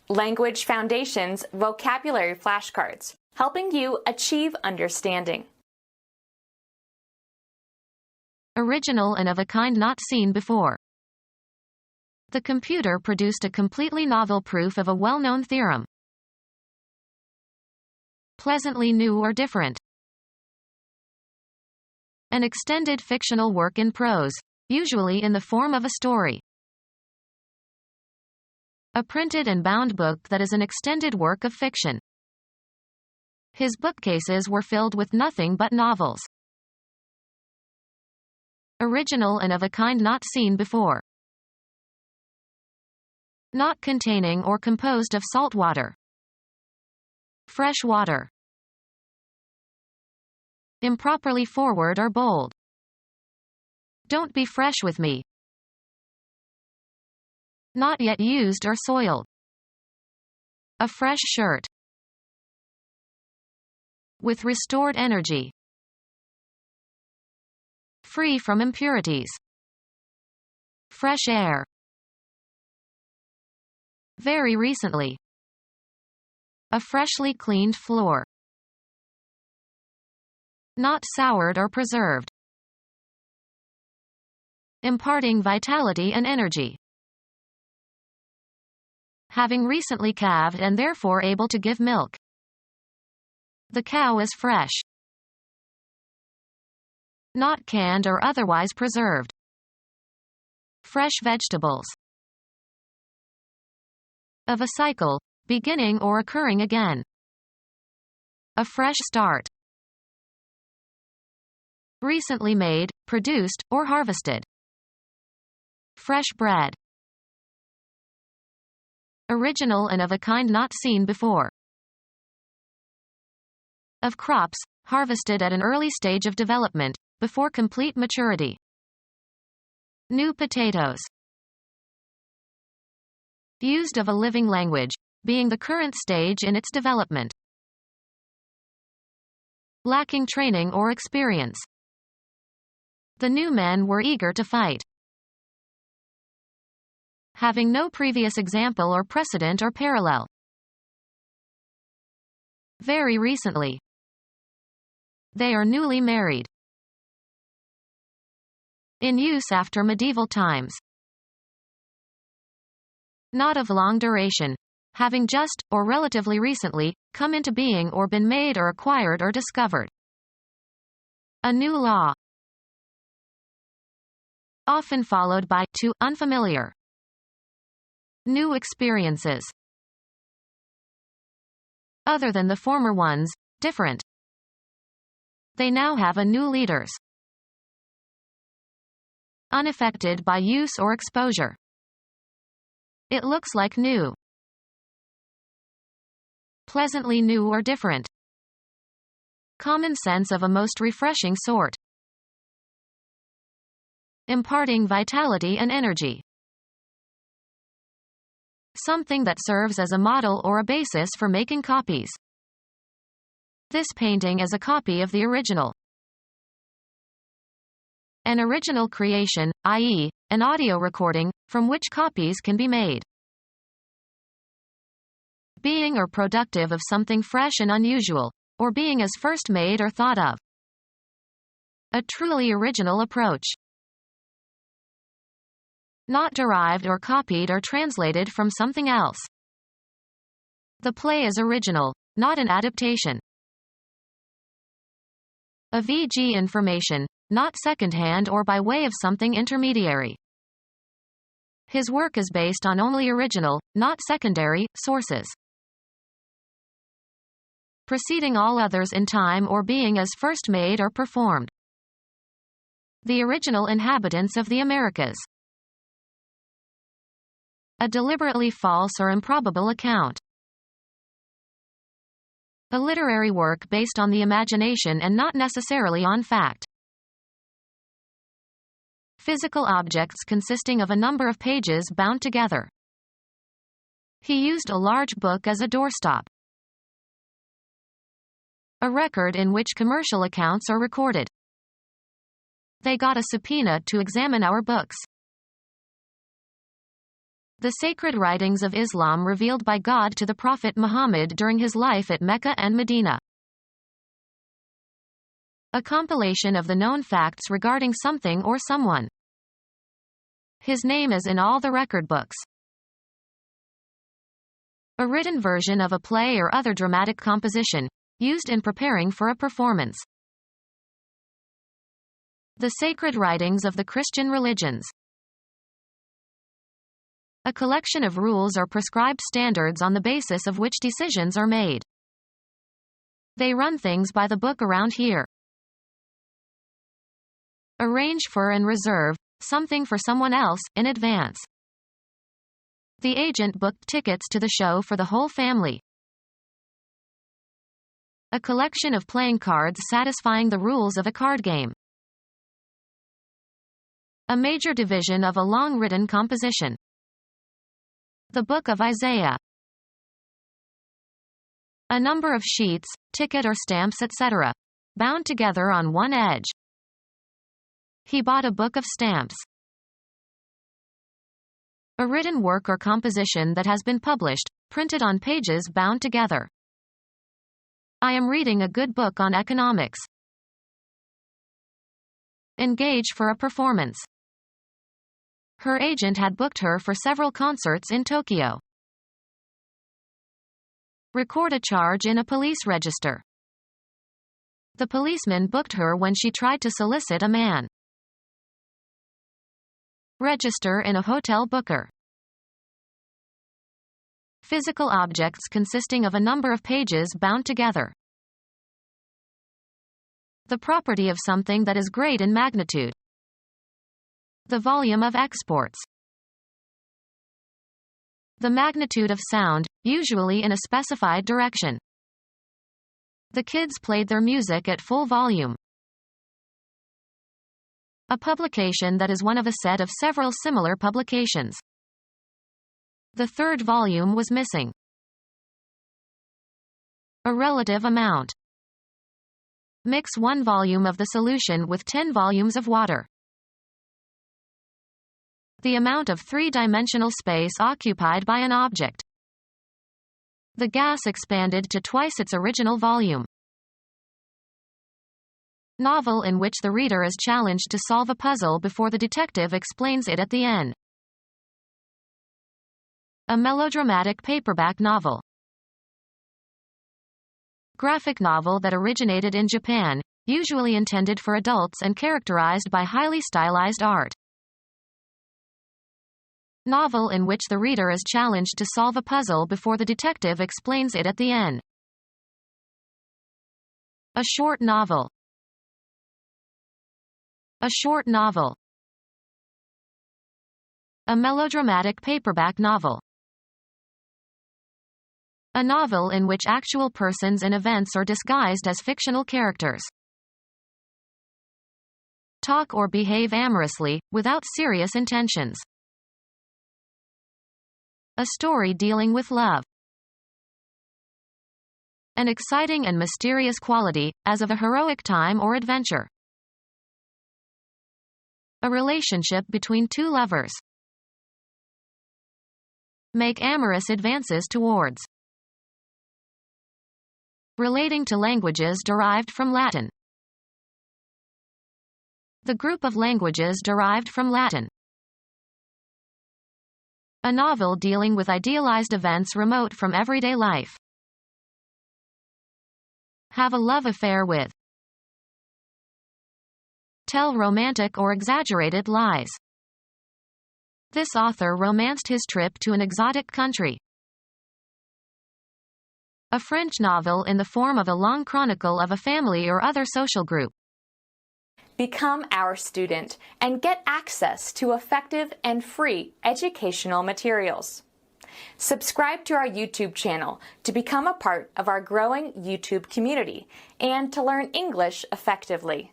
Language Foundations Vocabulary Flashcards, helping you achieve understanding. Original and of a kind not seen before. The computer produced a completely novel proof of a well-known theorem. Pleasantly new or different. An extended fictional work in prose, usually in the form of a story. A printed and bound book that is an extended work of fiction. His bookcases were filled with nothing but novels. Original and of a kind not seen before. Not containing or composed of salt water. Fresh water. Improperly forward or bold. Don't be fresh with me. Not yet used or soiled. A fresh shirt. With restored energy. Free from impurities. Fresh air. Very recently. A freshly cleaned floor. Not soured or preserved. Imparting vitality and energy. Having recently calved and therefore able to give milk. The cow is fresh. Not canned or otherwise preserved. Fresh vegetables. Of a cycle, beginning or occurring again. A fresh start. Recently made, produced, or harvested. Fresh bread. Original and of a kind not seen before. Of crops, harvested at an early stage of development, before complete maturity. New potatoes. Used of a living language, being the current stage in its development. Lacking training or experience. The new men were eager to fight. Having no previous example or precedent or parallel. Very recently. They are newly married. In use after medieval times. Not of long duration. Having just, or relatively recently, come into being or been made or acquired or discovered. A new law. Often followed by, to, unfamiliar. New experiences. Other than the former ones, different. They now have a new leaders. Unaffected by use or exposure. It looks like new. Pleasantly new or different. Common sense of a most refreshing sort. Imparting vitality and energy. Something that serves as a model or a basis for making copies. This painting is a copy of the original. An original creation, i.e., an audio recording, from which copies can be made. Being or productive of something fresh and unusual, or being as first made or thought of. A truly original approach. Not derived or copied or translated from something else. The play is original, not an adaptation. Of e.g. information, not secondhand or by way of something intermediary. His work is based on only original, not secondary, sources. Preceding all others in time or being as first made or performed. The original inhabitants of the Americas. A deliberately false or improbable account. A literary work based on the imagination and not necessarily on fact. Physical objects consisting of a number of pages bound together. He used a large book as a doorstop. A record in which commercial accounts are recorded. They got a subpoena to examine our books. The sacred writings of Islam revealed by God to the Prophet Muhammad during his life at Mecca and Medina. A compilation of the known facts regarding something or someone. His name is in all the record books. A written version of a play or other dramatic composition, used in preparing for a performance. The sacred writings of the Christian religions. A collection of rules or prescribed standards on the basis of which decisions are made. They run things by the book around here. Arrange for and reserve something for someone else in advance. The agent booked tickets to the show for the whole family. A collection of playing cards satisfying the rules of a card game. A major division of a long written composition. The Book of Isaiah. A number of sheets, ticket or stamps, etc., bound together on one edge. He bought a book of stamps. A written work or composition that has been published, printed on pages bound together. I am reading a good book on economics. Engage for a performance. Her agent had booked her for several concerts in Tokyo. Record a charge in a police register. The policeman booked her when she tried to solicit a man. Register in a hotel booker. Physical objects consisting of a number of pages bound together. The property of something that is great in magnitude. The volume of exports. The magnitude of sound, usually in a specified direction. The kids played their music at full volume. A publication that is one of a set of several similar publications. The third volume was missing. A relative amount. Mix 1 volume of the solution with 10 volumes of water. The amount of three-dimensional space occupied by an object. The gas expanded to twice its original volume. Novel in which the reader is challenged to solve a puzzle before the detective explains it at the end. A melodramatic paperback novel. Graphic novel that originated in Japan, usually intended for adults and characterized by highly stylized art. Novel in which the reader is challenged to solve a puzzle before the detective explains it at the end. A short novel. A short novel. A melodramatic paperback novel. A novel in which actual persons and events are disguised as fictional characters. Talk or behave amorously, without serious intentions. A story dealing with love. An exciting and mysterious quality, as of a heroic time or adventure. A relationship between two lovers. Make amorous advances towards. Relating to languages derived from Latin. The group of languages derived from Latin. A novel dealing with idealized events remote from everyday life. Have a love affair with. Tell romantic or exaggerated lies. This author romanced his trip to an exotic country. A French novel in the form of a long chronicle of a family or other social group. Become our student and get access to effective and free educational materials. Subscribe to our YouTube channel to become a part of our growing YouTube community and to learn English effectively.